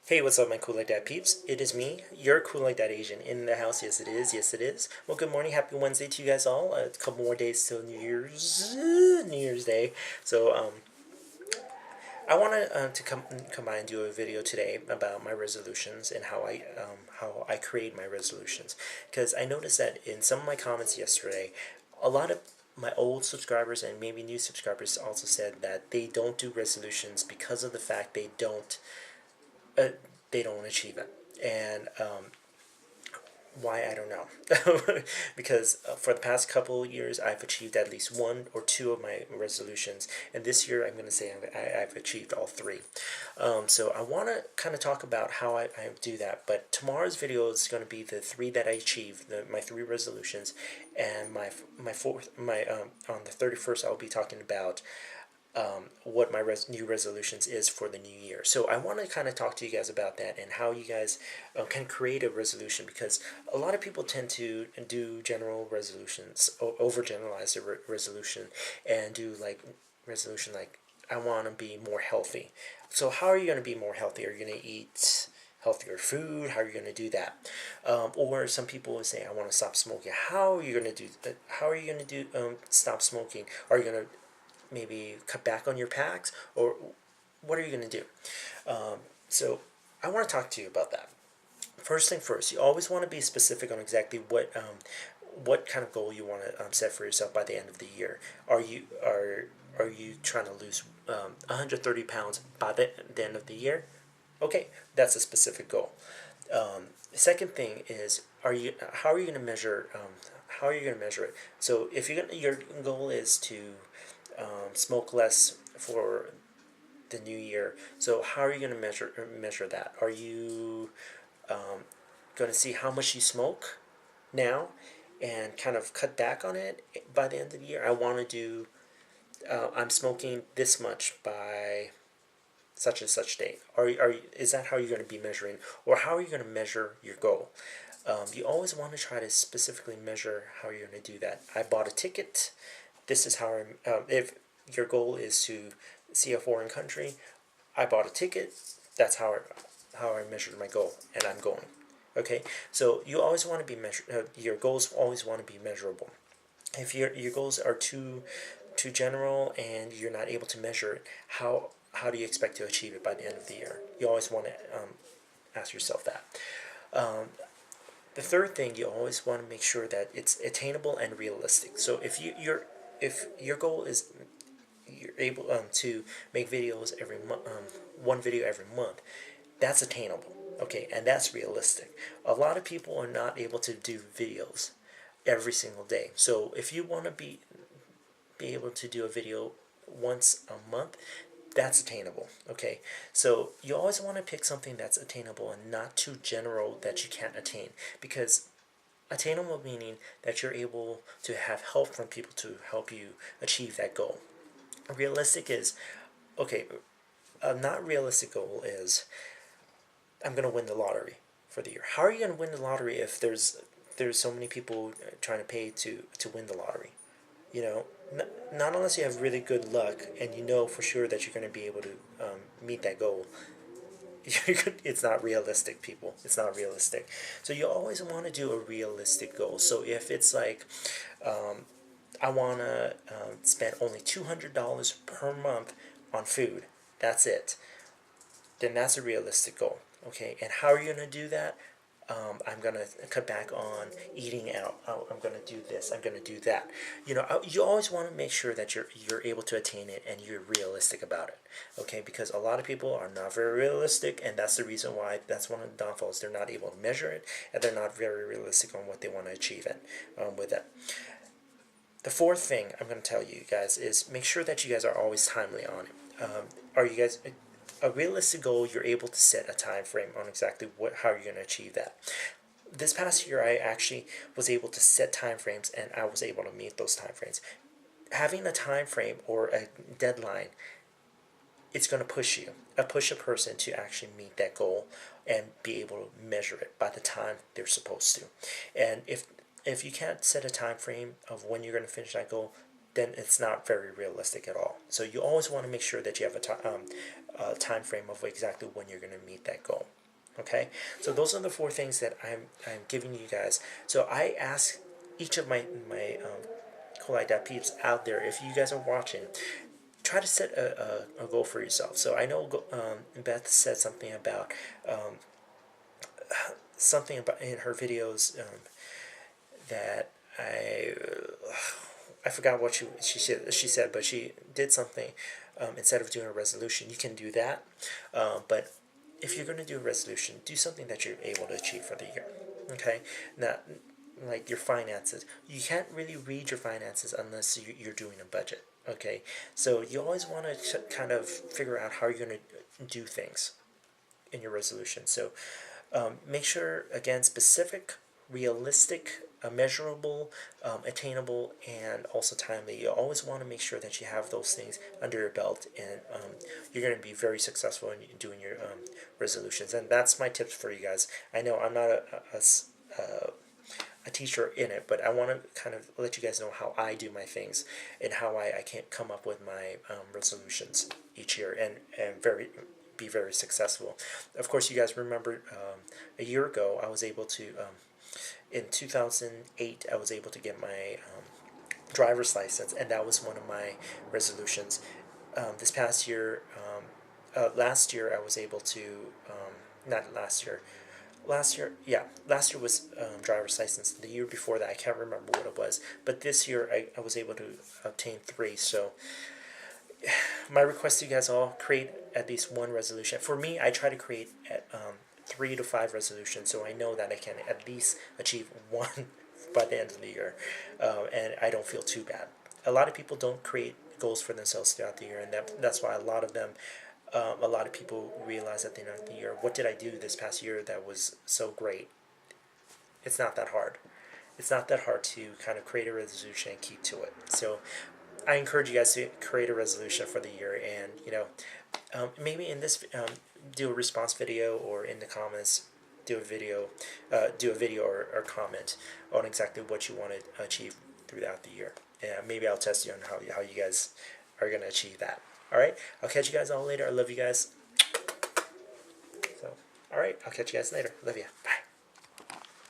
Hey, what's up, my Cool Like That peeps? It is me, your Cool Like That Asian, in the house. Yes, it is. Yes, it is. Well, good morning, happy Wednesday to you guys all. A couple more days till New Year's Day. So, I wanted to come by and do a video today about my resolutions and how I create my resolutions, because I noticed that in some of my comments yesterday, a lot of my old subscribers and maybe new subscribers also said that they don't do resolutions because of the fact uh, they don't achieve it. And why, I don't know. Because for the past couple of years I've achieved at least one or two of my resolutions, and this year I'm going to say I've achieved all three. So I want to kind of talk about how I do that, but tomorrow's video is going to be the three that I achieved, my three resolutions, and my fourth, my on the 31st I'll be talking about what my new resolutions is for the new year. So I want to kind of talk to you guys about that and how you guys can create a resolution, because a lot of people tend to do general resolutions, overgeneralize the resolution, and do like resolution like, I want to be more healthy. So how are you going to be more healthy? Are you going to eat healthier food? How are you going to do that? Or some people will say, I want to stop smoking. How are you going to do that? How are you going to do stop smoking? Are you going to maybe cut back on your packs, or what are you going to do? So I want to talk to you about that. First thing first, you always want to be specific on exactly what kind of goal you want to set for yourself by the end of the year. Are you trying to lose 130 pounds by the end of the year? Okay, that's a specific goal. Second thing is, how are you going to measure how are you going to measure it? So if your goal is to smoke less for the new year, so how are you going to measure that? Are you going to see how much you smoke now and kind of cut back on it by the end of the year? I want to do I'm smoking this much by such and such date. Is that how you're going to be measuring, or how are you going to measure your goal? You always want to try to specifically measure how you're going to do that. I bought a ticket. This is how if your goal is to see a foreign country, I bought a ticket. That's how I measured my goal, and I'm going. Okay, so you always want to be your goals always want to be measurable. If your goals are too general and you're not able to measure it, how do you expect to achieve it by the end of the year? You always want to ask yourself that. The third thing, you always want to make sure that it's attainable and realistic. So if your goal is you're able to make videos every month, one video every month, that's attainable. Okay, and that's realistic. A lot of people are not able to do videos every single day. So if you want to be able to do a video once a month, that's attainable. Okay, so you always want to pick something that's attainable and not too general that you can't attain, because attainable meaning that you're able to have help from people to help you achieve that goal. Realistic is, okay, a not realistic goal is, I'm going to win the lottery for the year. How are you going to win the lottery if there's so many people trying to pay to win the lottery? You know, not unless you have really good luck and you know for sure that you're going to be able to meet that goal. It's not realistic, people. It's not realistic. So you always want to do a realistic goal. So if it's like, I want to spend only $200 per month on food, that's it, then that's a realistic goal. Okay, and how are you going to do that? I'm going to cut back on eating out. I'm going to do this. I'm going to do that. You know, you always want to make sure that you're able to attain it and you're realistic about it. Okay, because a lot of people are not very realistic, and that's the reason why, that's one of the downfalls. They're not able to measure it, and they're not very realistic on what they want to achieve it with it. The fourth thing I'm going to tell you guys is, make sure that you guys are always timely on it. Are you guys a realistic goal? You're able to set a time frame on exactly how you're going to achieve that. This past year, I actually was able to set time frames, and I was able to meet those time frames. Having a time frame or a deadline, it's going to push a person to actually meet that goal and be able to measure it by the time they're supposed to. And if you can't set a time frame of when you're going to finish that goal, then it's not very realistic at all. So you always want to make sure that you have a time frame of exactly when you're going to meet that goal. Okay, so those are the 4 things that I'm giving you guys. So I ask each of my Cool Like That peeps out there, if you guys are watching, try to set a goal for yourself. So I know Beth said um, something about in her videos that I forgot what she said, but she did something. Instead of doing a resolution, you can do that. But if you're going to do a resolution, do something that you're able to achieve for the year. Okay, now like your finances, you can't really read your finances unless you're doing a budget. Okay, so you always want to kind of figure out how you're going to do things in your resolution. So make sure, again, specific, realistic, measurable, attainable, and also timely. You always want to make sure that you have those things under your belt, and you're going to be very successful in doing your resolutions. And that's my tips for you guys. I know I'm not a teacher in it, but I want to kind of let you guys know how I do my things and how I can come up with my resolutions each year and be very successful. Of course, you guys remember a year ago I was able to in 2008 I was able to get my driver's license, and that was one of my resolutions. This past year, last year I was able to not last year. Last year was driver's license. The year before that, I can't remember what it was. But this year, I was able to obtain 3. So my request to you guys all, create at least one resolution. For me, I try to create at 3 to 5 resolutions, so I know that I can at least achieve one by the end of the year, and I don't feel too bad. A lot of people don't create goals for themselves throughout the year, and that's why a lot of people realize at the end of the year, what did I do this past year that was so great? It's not that hard. It's not that hard to kind of create a resolution and keep to it. So I encourage you guys to create a resolution for the year, and maybe in this do a response video, or in the comments do a video or comment on exactly what you want to achieve throughout the year. And maybe I'll test you on how you guys are going to achieve that. All right, I'll catch you guys all later. I love you guys. So, all right, I'll catch you guys later. Love you. Bye.